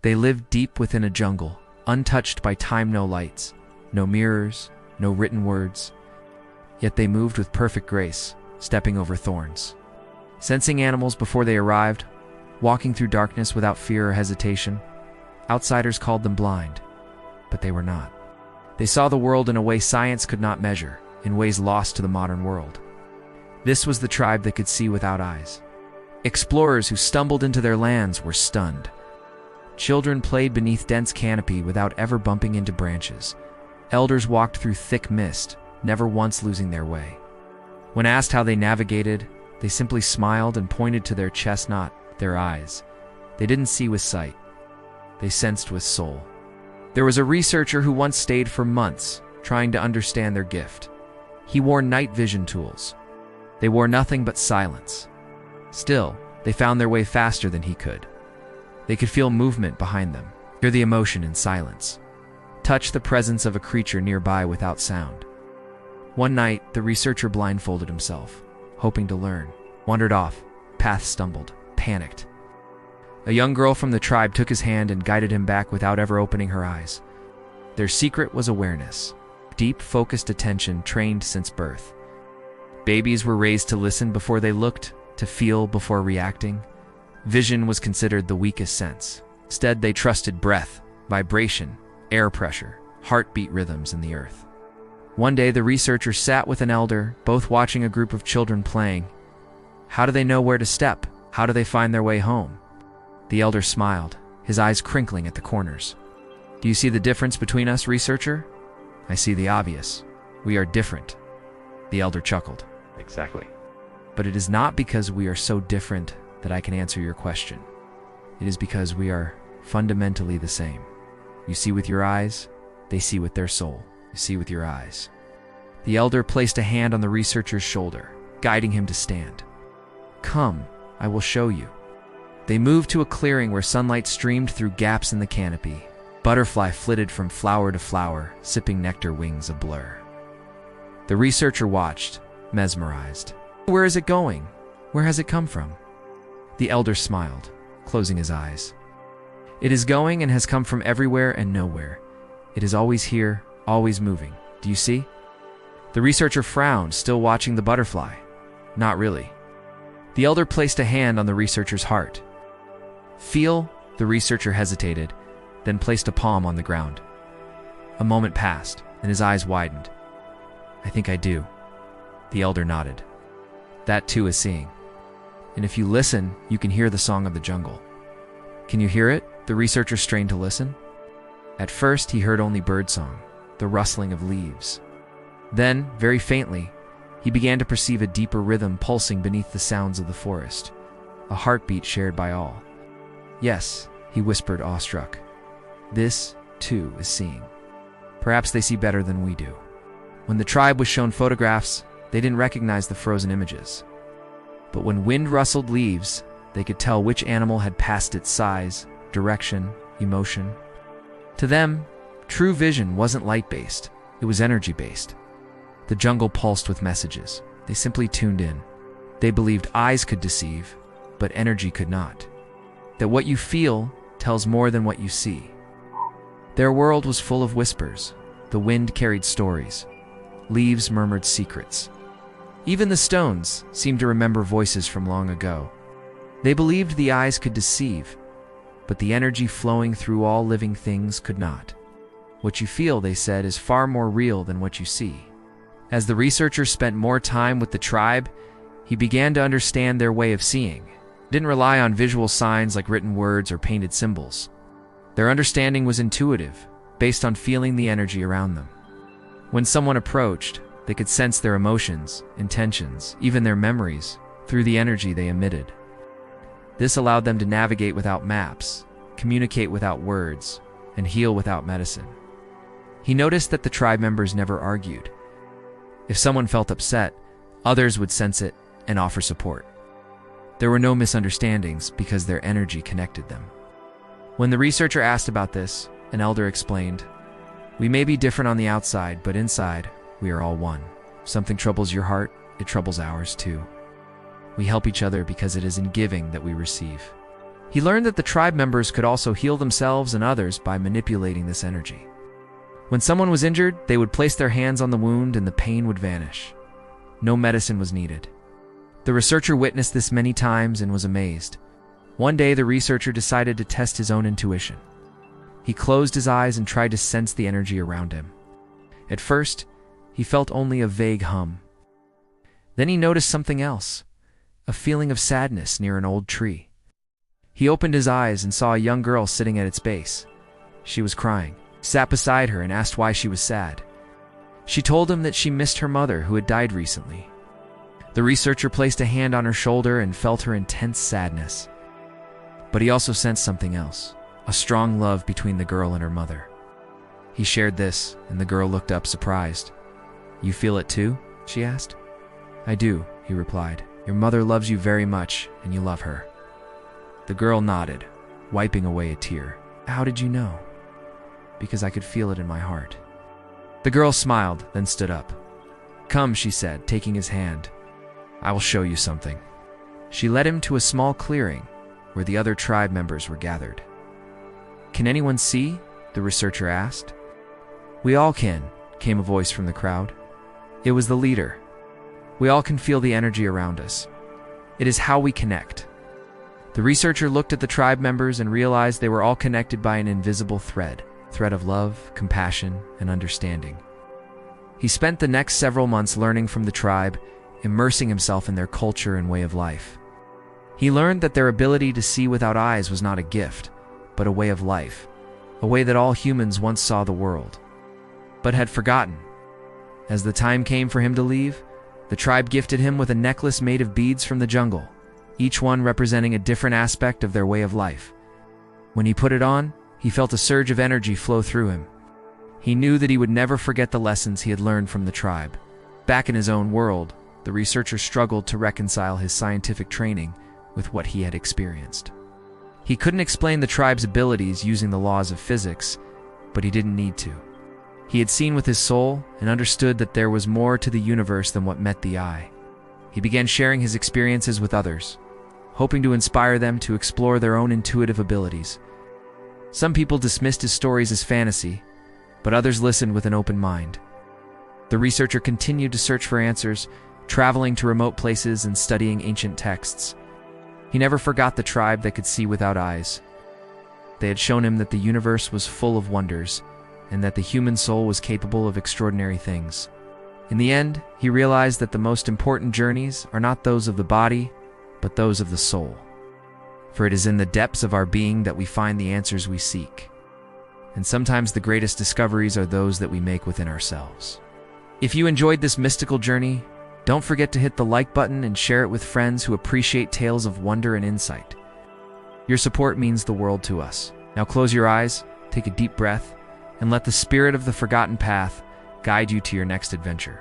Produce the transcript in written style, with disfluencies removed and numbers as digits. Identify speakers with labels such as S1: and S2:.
S1: They lived deep within a jungle, untouched by time, no lights, no mirrors, no written words. Yet they moved with perfect grace, stepping over thorns. Sensing animals before they arrived, walking through darkness without fear or hesitation. Outsiders called them blind, but they were not. They saw the world in a way science could not measure, in ways lost to the modern world. This was the tribe that could see without eyes. Explorers who stumbled into their lands were stunned. Children played beneath dense canopy without ever bumping into branches. Elders walked through thick mist, never once losing their way. When asked how they navigated, they simply smiled and pointed to their chest, not their eyes. They didn't see with sight. They sensed with soul. There was a researcher who once stayed for months, trying to understand their gift. He wore night vision tools. They wore nothing but silence. Still, they found their way faster than he could. They could feel movement behind them, hear the emotion in silence, touch the presence of a creature nearby without sound. One night, the researcher blindfolded himself, hoping to learn, wandered off, path stumbled, panicked. A young girl from the tribe took his hand and guided him back without ever opening her eyes. Their secret was awareness, deep, focused attention trained since birth. Babies were raised to listen before they looked, to feel before reacting. Vision was considered the weakest sense. Instead, they trusted breath, vibration, air pressure, heartbeat rhythms in the earth. One day, the researcher sat with an elder, both watching a group of children playing. How do they know where to step? How do they find their way home? The elder smiled, his eyes crinkling at the corners. Do you see the difference between us, researcher? I see the obvious. We are different. The elder chuckled.
S2: Exactly.
S1: But it is not because we are so different that I can answer your question. It is because we are fundamentally the same. You see with your eyes, they see with their soul. You see with your eyes. The elder placed a hand on the researcher's shoulder, guiding him to stand. Come, I will show you. They moved to a clearing where sunlight streamed through gaps in the canopy. Butterfly flitted from flower to flower, sipping nectar, wings a blur. The researcher watched, mesmerized. Where is it going? Where has it come from? The elder smiled, closing his eyes. It is going and has come from everywhere and nowhere. It is always here, always moving. Do you see? The researcher frowned, still watching the butterfly. Not really. The elder placed a hand on the researcher's heart. Feel, the researcher hesitated, then placed a palm on the ground. A moment passed, and his eyes widened. I think I do. The elder nodded. That too is seeing. And if you listen, you can hear the song of the jungle. Can you hear it? The researcher strained to listen. At first, he heard only birdsong, the rustling of leaves. Then, very faintly, he began to perceive a deeper rhythm pulsing beneath the sounds of the forest, a heartbeat shared by all. Yes, he whispered, awestruck. This, too, is seeing. Perhaps they see better than we do. When the tribe was shown photographs, they didn't recognize the frozen images. But when wind rustled leaves, they could tell which animal had passed its size, direction, emotion. To them, true vision wasn't light-based, it was energy-based. The jungle pulsed with messages. They simply tuned in. They believed eyes could deceive, but energy could not. That what you feel tells more than what you see. Their world was full of whispers. The wind carried stories. Leaves murmured secrets. Even the stones seemed to remember voices from long ago. They believed the eyes could deceive, but the energy flowing through all living things could not. What you feel, they said, is far more real than what you see. As the researcher spent more time with the tribe, he began to understand their way of seeing. Didn't rely on visual signs like written words or painted symbols. Their understanding was intuitive, based on feeling the energy around them. When someone approached, they could sense their emotions, intentions, even their memories, through the energy they emitted. This allowed them to navigate without maps, communicate without words, and heal without medicine. He noticed that the tribe members never argued. If someone felt upset, others would sense it and offer support. There were no misunderstandings because their energy connected them. When the researcher asked about this, an elder explained, "We may be different on the outside, but inside, we are all one. If something troubles your heart, it troubles ours too. We help each other because it is in giving that we receive. He learned that the tribe members could also heal themselves and others by manipulating this energy. When someone was injured, they would place their hands on the wound and the pain would vanish. No medicine was needed. The researcher witnessed this many times and was amazed. One day, the researcher decided to test his own intuition. He closed his eyes and tried to sense the energy around him. At first, he felt only a vague hum. Then he noticed something else, a feeling of sadness near an old tree. He opened his eyes and saw a young girl sitting at its base. She was crying. He sat beside her and asked why she was sad. She told him that she missed her mother, who had died recently. The researcher placed a hand on her shoulder and felt her intense sadness. But he also sensed something else, a strong love between the girl and her mother. He shared this, and the girl looked up surprised. "You feel it too?" she asked. "I do," he replied. "Your mother loves you very much, and you love her." The girl nodded, wiping away a tear. "How did you know?" "Because I could feel it in my heart." The girl smiled, then stood up. "Come," she said, taking his hand. "I will show you something." She led him to a small clearing where the other tribe members were gathered. "Can anyone see?" the researcher asked. "We all can," came a voice from the crowd. It was the leader. "We all can feel the energy around us. It is how we connect." The researcher looked at the tribe members and realized they were all connected by an invisible thread of love, compassion, and understanding. He spent the next several months learning from the tribe, immersing himself in their culture and way of life. He learned that their ability to see without eyes was not a gift, but a way of life, a way that all humans once saw the world, but had forgotten. As the time came for him to leave, the tribe gifted him with a necklace made of beads from the jungle, each one representing a different aspect of their way of life. When he put it on, he felt a surge of energy flow through him. He knew that he would never forget the lessons he had learned from the tribe. Back in his own world, the researcher struggled to reconcile his scientific training with what he had experienced. He couldn't explain the tribe's abilities using the laws of physics, but he didn't need to. He had seen with his soul and understood that there was more to the universe than what met the eye. He began sharing his experiences with others, hoping to inspire them to explore their own intuitive abilities. Some people dismissed his stories as fantasy, but others listened with an open mind. The researcher continued to search for answers, traveling to remote places and studying ancient texts. He never forgot the tribe that could see without eyes. They had shown him that the universe was full of wonders, and that the human soul was capable of extraordinary things. In the end, he realized that the most important journeys are not those of the body, but those of the soul. For it is in the depths of our being that we find the answers we seek. And sometimes the greatest discoveries are those that we make within ourselves. If you enjoyed this mystical journey, don't forget to hit the like button and share it with friends who appreciate tales of wonder and insight. Your support means the world to us. Now close your eyes, take a deep breath, and let the spirit of the forgotten path guide you to your next adventure.